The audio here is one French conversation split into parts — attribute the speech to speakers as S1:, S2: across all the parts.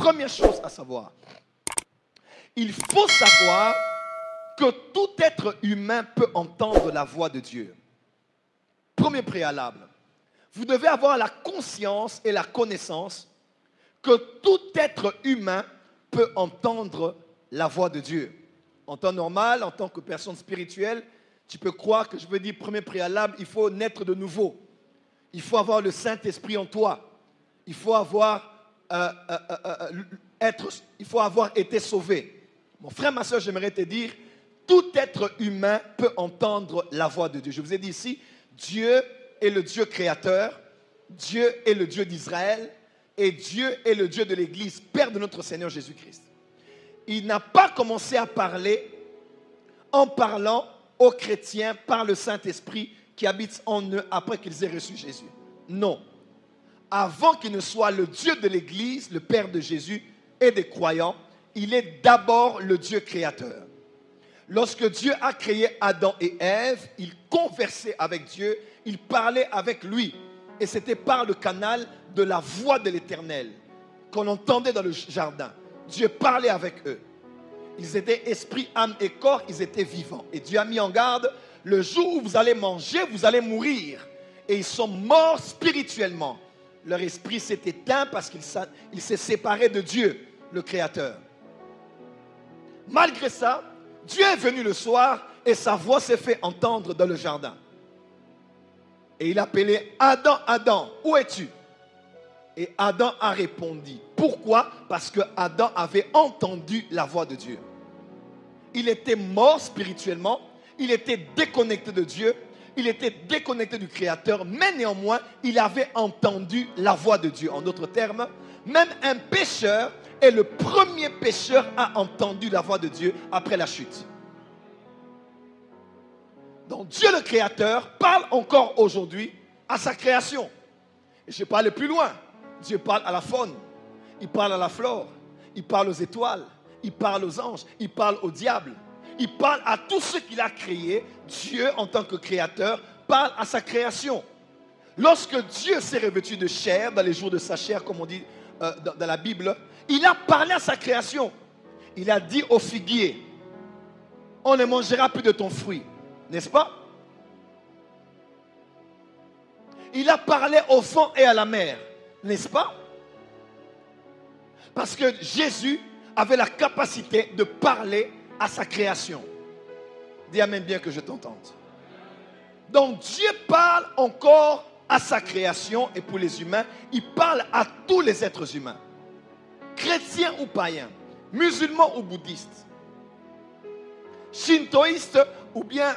S1: Première chose à savoir, il faut savoir que tout être humain peut entendre la voix de Dieu. Premier préalable, vous devez avoir la conscience et la connaissance que tout être humain peut entendre la voix de Dieu. En temps normal, en tant que personne spirituelle, tu peux croire que je veux dire, premier préalable, il faut naître de nouveau. Il faut avoir le Saint-Esprit en toi. Il faut avoir été sauvé. Mon frère, ma soeur, j'aimerais te dire, tout être humain peut entendre la voix de Dieu. Je vous ai dit ici, Dieu est le Dieu créateur, Dieu est le Dieu d'Israël et Dieu est le Dieu de l'Église, Père de notre Seigneur Jésus-Christ. Il n'a pas commencé à parler en parlant aux chrétiens par le Saint-Esprit qui habite en eux après qu'ils aient reçu Jésus. Non. Avant qu'il ne soit le Dieu de l'Église, le Père de Jésus et des croyants, il est d'abord le Dieu créateur. Lorsque Dieu a créé Adam et Ève, il conversait avec Dieu, il parlait avec lui. Et c'était par le canal de la voix de l'Éternel qu'on entendait dans le jardin. Dieu parlait avec eux. Ils étaient esprit, âme et corps, ils étaient vivants. Et Dieu a mis en garde, le jour où vous allez manger, vous allez mourir. Et ils sont morts spirituellement. Leur esprit s'est éteint parce qu'il s'est séparé de Dieu, le Créateur. Malgré ça, Dieu est venu le soir et sa voix s'est fait entendre dans le jardin. Et il appelait Adam, Adam, où es-tu? Et Adam a répondu. Pourquoi? Parce que Adam avait entendu la voix de Dieu. Il était mort spirituellement, il était déconnecté de Dieu, il était déconnecté du Créateur, mais néanmoins, il avait entendu la voix de Dieu. En d'autres termes, même un pécheur est le premier pécheur à entendu la voix de Dieu après la chute. Donc Dieu le Créateur parle encore aujourd'hui à sa création. Et je vais pas aller plus loin. Dieu parle à la faune, il parle à la flore, il parle aux étoiles, il parle aux anges, il parle au diable. Il parle à tout ce qu'il a créé. Dieu, en tant que créateur, parle à sa création. Lorsque Dieu s'est revêtu de chair, dans les jours de sa chair, comme on dit dans la Bible, il a parlé à sa création. Il a dit au figuier, on ne mangera plus de ton fruit. N'est-ce pas? Il a parlé au vent et à la mer. N'est-ce pas? Parce que Jésus avait la capacité de parler à sa création. Dis amen bien que je t'entende. Donc Dieu parle encore à sa création et pour les humains, il parle à tous les êtres humains. Chrétiens ou païens, musulmans ou bouddhistes, shintoïstes ou bien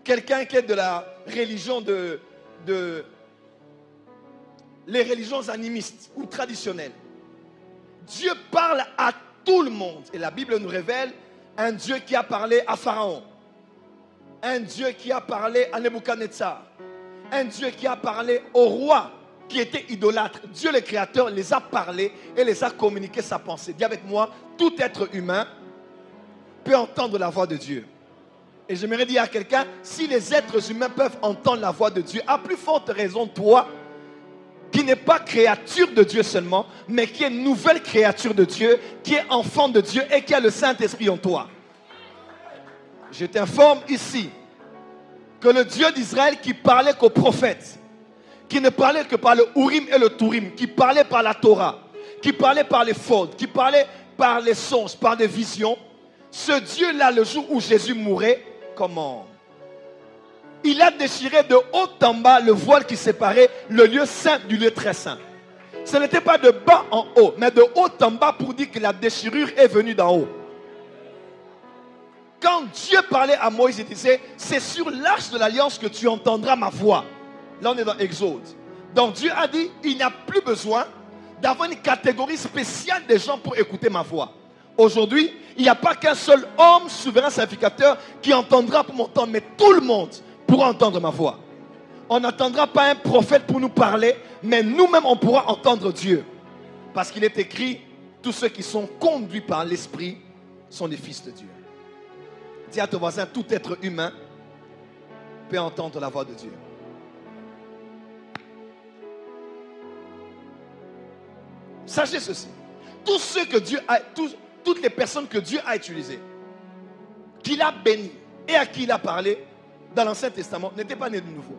S1: quelqu'un qui est de la religion les religions animistes ou traditionnelles. Dieu parle à tout le monde. Et la Bible nous révèle un Dieu qui a parlé à Pharaon. Un Dieu qui a parlé à Nebuchadnezzar. Un Dieu qui a parlé au roi qui était idolâtre. Dieu le Créateur les a parlé et les a communiqué sa pensée. Dis avec moi, tout être humain peut entendre la voix de Dieu. Et j'aimerais dire à quelqu'un, si les êtres humains peuvent entendre la voix de Dieu, à plus forte raison, toi, qui n'est pas créature de Dieu seulement, mais qui est nouvelle créature de Dieu, qui est enfant de Dieu et qui a le Saint-Esprit en toi. Je t'informe ici que le Dieu d'Israël qui parlait qu'aux prophètes, qui ne parlait que par le Urim et le Turim, qui parlait par la Torah, qui parlait par les fautes, qui parlait par les songes, par des visions, ce Dieu-là, le jour où Jésus mourait, comment? Il a déchiré de haut en bas le voile qui séparait le lieu saint du lieu très saint. Ce n'était pas de bas en haut, mais de haut en bas pour dire que la déchirure est venue d'en haut. Quand Dieu parlait à Moïse, il disait, c'est sur l'arche de l'alliance que tu entendras ma voix. Là, on est dans Exode. Donc Dieu a dit, il n'y a plus besoin d'avoir une catégorie spéciale des gens pour écouter ma voix. Aujourd'hui, il n'y a pas qu'un seul homme souverain sacrificateur qui entendra pour m'entendre, mais tout le monde pourra entendre ma voix. On n'attendra pas un prophète pour nous parler, mais nous-mêmes on pourra entendre Dieu. Parce qu'il est écrit, tous ceux qui sont conduits par l'Esprit sont des fils de Dieu. Dis à ton voisin, tout être humain peut entendre la voix de Dieu. Sachez ceci. Tous ceux que Dieu a, toutes les personnes que Dieu a utilisées, qu'il a bénies et à qui il a parlé dans l'Ancien Testament, n'étaient pas nés de nouveau.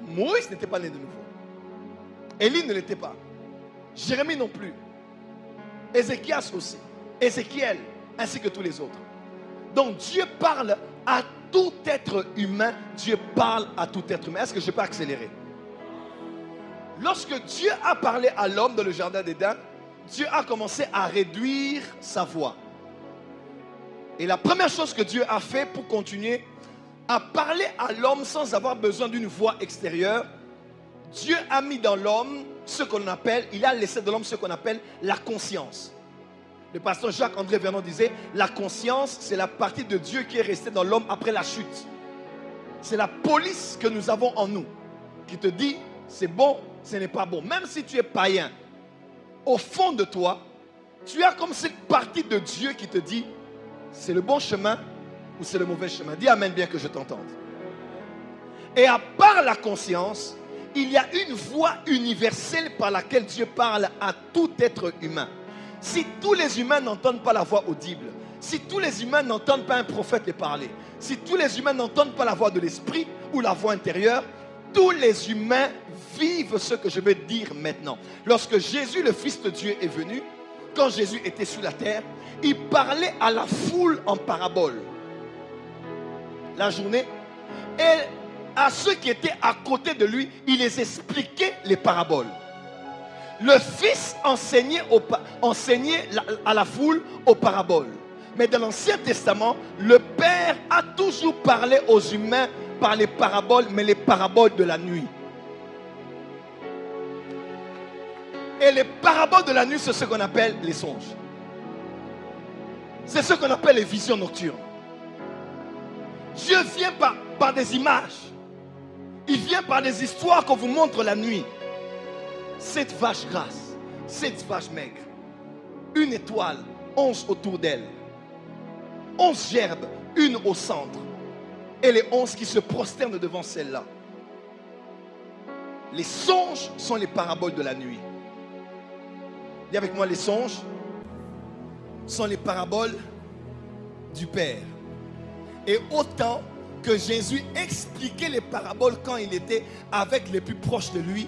S1: Moïse n'était pas né de nouveau. Élie ne l'était pas. Jérémie non plus. Ézéchias aussi. Ézéchiel, ainsi que tous les autres. Donc Dieu parle à tout être humain. Dieu parle à tout être humain. Est-ce que je peux accélérer? Lorsque Dieu a parlé à l'homme dans le jardin d'Éden, Dieu a commencé à réduire sa voix. Et la première chose que Dieu a fait pour continuer à parler à l'homme sans avoir besoin d'une voix extérieure, Dieu a mis dans l'homme ce qu'on appelle, il a laissé dans l'homme ce qu'on appelle la conscience. Le pasteur Jacques-André Vernon disait, la conscience, c'est la partie de Dieu qui est restée dans l'homme après la chute. C'est la police que nous avons en nous, qui te dit, c'est bon, ce n'est pas bon. Même si tu es païen, au fond de toi, tu as comme cette partie de Dieu qui te dit, c'est le bon chemin ou c'est le mauvais chemin. Dis amen bien que je t'entende. Et à part la conscience, il y a une voix universelle par laquelle Dieu parle à tout être humain. Si tous les humains n'entendent pas la voix audible, si tous les humains n'entendent pas un prophète les parler, si tous les humains n'entendent pas la voix de l'esprit ou la voix intérieure, tous les humains vivent ce que je vais dire maintenant. Lorsque Jésus, le Fils de Dieu, est venu, quand Jésus était sur la terre, il parlait à la foule en parabole. La journée, et à ceux qui étaient à côté de lui, il les expliquait les paraboles. Le Fils enseignait à la foule aux paraboles. Mais dans l'Ancien Testament, le Père a toujours parlé aux humains par les paraboles, mais les paraboles de la nuit. Et les paraboles de la nuit, c'est ce qu'on appelle les songes. C'est ce qu'on appelle les visions nocturnes. Dieu vient par des images. Il vient par des histoires qu'on vous montre la nuit. Cette vache grasse, cette vache maigre, une étoile, 11 autour d'elle, 11 gerbes, une au centre, et les 11 qui se prosternent devant celle-là. Les songes sont les paraboles de la nuit. Dis avec moi, les songes sont les paraboles du Père. Et autant que Jésus expliquait les paraboles quand il était avec les plus proches de lui,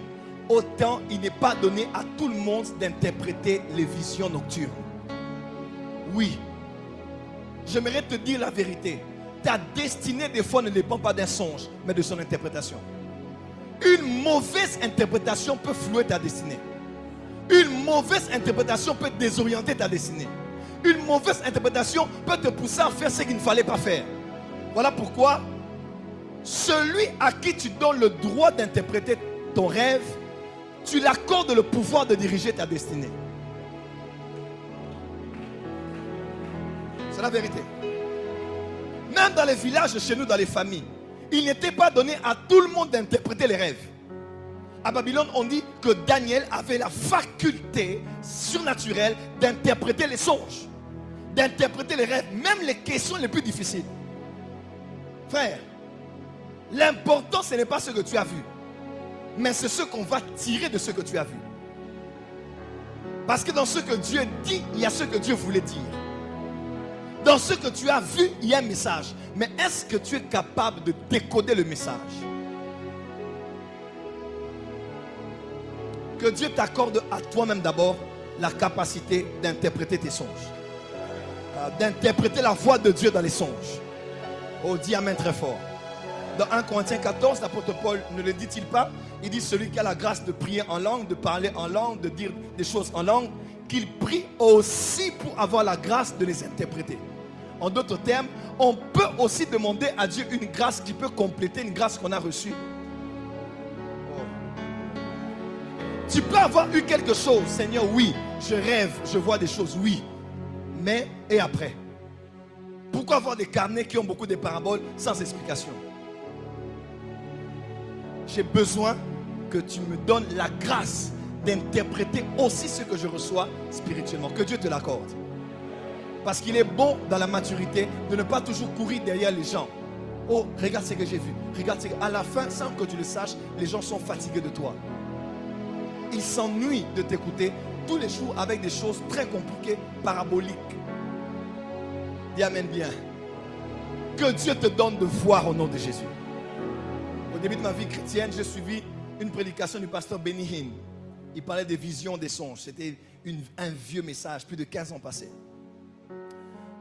S1: autant il n'est pas donné à tout le monde d'interpréter les visions nocturnes. Oui, j'aimerais te dire la vérité. Ta destinée des fois ne dépend pas d'un songe, mais de son interprétation. Une mauvaise interprétation peut flouer ta destinée. Une mauvaise interprétation peut désorienter ta destinée. Une mauvaise interprétation peut te pousser à faire ce qu'il ne fallait pas faire. Voilà pourquoi celui à qui tu donnes le droit d'interpréter ton rêve, tu l'accordes le pouvoir de diriger ta destinée. C'est la vérité. Même dans les villages, chez nous, dans les familles, il n'était pas donné à tout le monde d'interpréter les rêves. À Babylone, on dit que Daniel avait la faculté surnaturelle d'interpréter les songes, d'interpréter les rêves, même les questions les plus difficiles. Frère, l'important, ce n'est pas ce que tu as vu, mais c'est ce qu'on va tirer de ce que tu as vu. Parce que dans ce que Dieu dit, il y a ce que Dieu voulait dire. Dans ce que tu as vu, il y a un message. Mais est-ce que tu es capable de décoder le message? Que Dieu t'accorde à toi-même d'abord la capacité d'interpréter tes songes. D'interpréter la voix de Dieu dans les songes. Oh, dis amen très fort. Dans 1 Corinthiens 14, l'apôtre Paul ne le dit-il pas? Il dit celui qui a la grâce de prier en langue, de parler en langue, de dire des choses en langue, qu'il prie aussi pour avoir la grâce de les interpréter. En d'autres termes, on peut aussi demander à Dieu une grâce qui peut compléter une grâce qu'on a reçue. Tu peux avoir eu quelque chose, Seigneur, oui, je rêve, je vois des choses, oui. Mais, et après? Pourquoi avoir des carnets qui ont beaucoup de paraboles sans explication? J'ai besoin que tu me donnes la grâce d'interpréter aussi ce que je reçois spirituellement. Que Dieu te l'accorde. Parce qu'il est bon dans la maturité de ne pas toujours courir derrière les gens. Oh, regarde ce que j'ai vu. Regarde ce que... À la fin, sans que tu le saches, les gens sont fatigués de toi. il s'ennuie de t'écouter tous les jours avec des choses très compliquées, paraboliques. Dis amen bien. Que Dieu te donne de voir au nom de Jésus. Au début de ma vie chrétienne, j'ai suivi une prédication du pasteur Benny Hinn. Il parlait des visions, des songes. C'était un vieux message, plus de 15 ans passés.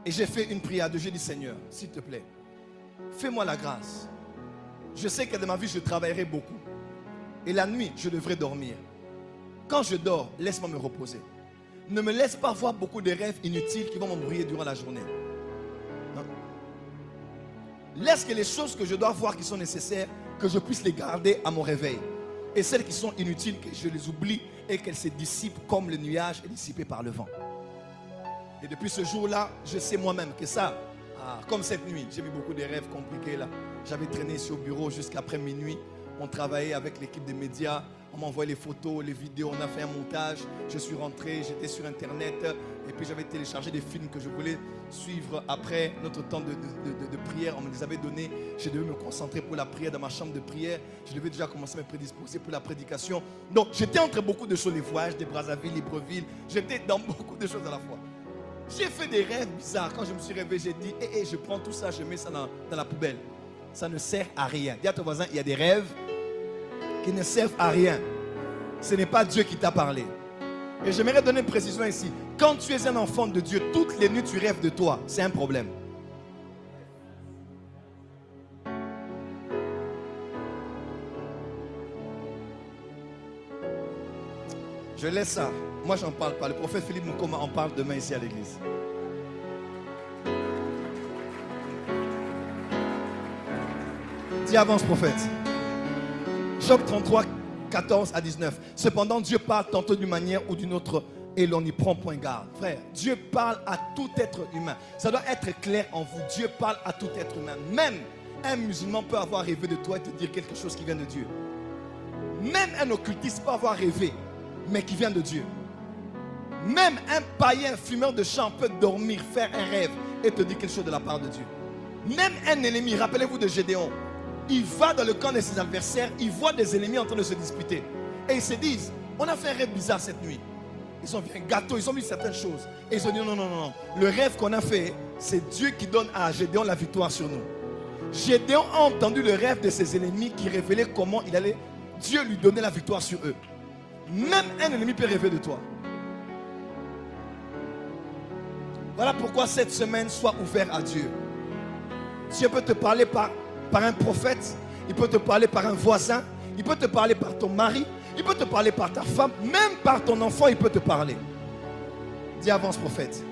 S1: Et j'ai fait une prière de Dieu, dit Seigneur, s'il te plaît, fais-moi la grâce. Je sais que dans ma vie, je travaillerai beaucoup. Et la nuit, je devrais dormir. Quand je dors, laisse-moi me reposer. Ne me laisse pas voir beaucoup de rêves inutiles qui vont m'embrouiller durant la journée. Non. Laisse que les choses que je dois voir qui sont nécessaires, que je puisse les garder à mon réveil. Et celles qui sont inutiles, que je les oublie et qu'elles se dissipent comme le nuage est dissipé par le vent. Et depuis ce jour-là, je sais moi-même que ça, comme cette nuit, j'ai vu beaucoup de rêves compliqués là. J'avais traîné ici au bureau jusqu'après minuit. On travaillait avec l'équipe des médias. On m'envoyait les photos, les vidéos. On a fait un montage. Je suis rentré, j'étais sur Internet. Et puis j'avais téléchargé des films que je voulais suivre après notre temps de prière. On me les avait donnés. Je devais me concentrer pour la prière dans ma chambre de prière. Je devais déjà commencer à me prédisposer pour la prédication. Donc j'étais entre beaucoup de choses, les voyages de Brazzaville, Libreville. J'étais dans beaucoup de choses à la fois. J'ai fait des rêves bizarres. Quand je me suis réveillé, j'ai dit, je prends tout ça, je mets ça dans la poubelle. Ça ne sert à rien. Dis à ton voisin, il y a des rêves qui ne servent à rien. Ce n'est pas Dieu qui t'a parlé. Et j'aimerais donner une précision ici. Quand tu es un enfant de Dieu, toutes les nuits tu rêves de toi. C'est un problème. Je laisse ça. Moi, j'en parle pas. Le prophète Philippe Mukoma en parle demain ici à l'église. Dis avance, prophète. Job 33, 14 à 19. Cependant, Dieu parle tantôt d'une manière ou d'une autre et l'on n'y prend point garde. Frère, Dieu parle à tout être humain. Ça doit être clair en vous. Dieu parle à tout être humain. Même un musulman peut avoir rêvé de toi et te dire quelque chose qui vient de Dieu. Même un occultiste peut avoir rêvé, mais qui vient de Dieu. Même un païen fumeur de champ peut dormir, faire un rêve et te dire quelque chose de la part de Dieu. Même un ennemi, rappelez-vous de Gédéon, il va dans le camp de ses adversaires, il voit des ennemis en train de se disputer. Et ils se disent, on a fait un rêve bizarre cette nuit. Ils ont vu un gâteau, ils ont vu certaines choses. Et ils ont dit, non. Le rêve qu'on a fait, c'est Dieu qui donne à Gédéon la victoire sur nous. Gédéon a entendu le rêve de ses ennemis qui révélait comment il allait, Dieu lui donner la victoire sur eux. Même un ennemi peut rêver de toi. Voilà pourquoi cette semaine, sois ouvert à Dieu. Dieu peut te parler par un prophète, il peut te parler par un voisin, il peut te parler par ton mari, il peut te parler par ta femme, même par ton enfant, il peut te parler. Dis avance, prophète.